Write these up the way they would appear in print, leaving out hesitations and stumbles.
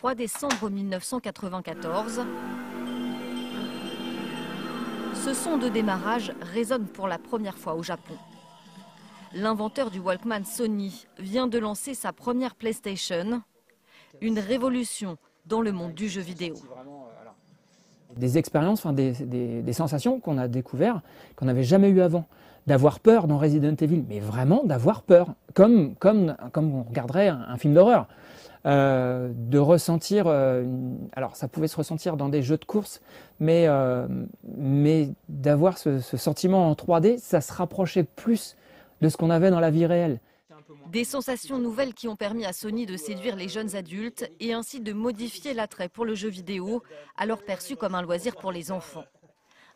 3 décembre 1994. Ce son de démarrage résonne pour la première fois au Japon. L'inventeur du Walkman, Sony, vient de lancer sa première PlayStation, une révolution dans le monde du jeu vidéo. Des expériences, des sensations qu'on a découvertes, qu'on n'avait jamais eues avant. D'avoir peur dans Resident Evil, mais vraiment d'avoir peur, comme on regarderait un film d'horreur. De ressentir, alors ça pouvait se ressentir dans des jeux de course, mais d'avoir ce sentiment en 3D, ça se rapprochait plus de ce qu'on avait dans la vie réelle. Des sensations nouvelles qui ont permis à Sony de séduire les jeunes adultes et ainsi de modifier l'attrait pour le jeu vidéo, alors perçu comme un loisir pour les enfants.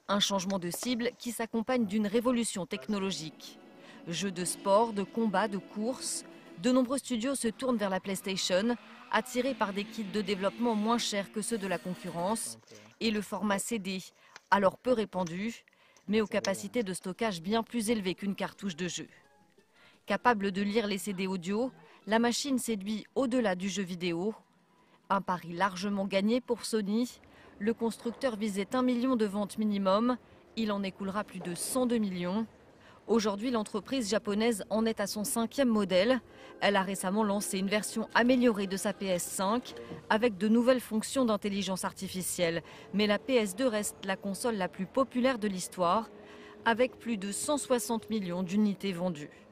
Un changement de cible qui s'accompagne d'une révolution technologique. Jeux de sport, de combat, de course, de nombreux studios se tournent vers la PlayStation, attirés par des kits de développement moins chers que ceux de la concurrence, et le format CD, alors peu répandu, mais aux capacités de stockage bien plus élevées qu'une cartouche de jeu. Capable de lire les CD audio, la machine séduit au-delà du jeu vidéo. Un pari largement gagné pour Sony. Le constructeur visait 1 million de ventes minimum. Il en écoulera plus de 102 millions. Aujourd'hui, l'entreprise japonaise en est à son 5e modèle. Elle a récemment lancé une version améliorée de sa PS5 avec de nouvelles fonctions d'intelligence artificielle. Mais la PS2 reste la console la plus populaire de l'histoire avec plus de 160 millions d'unités vendues.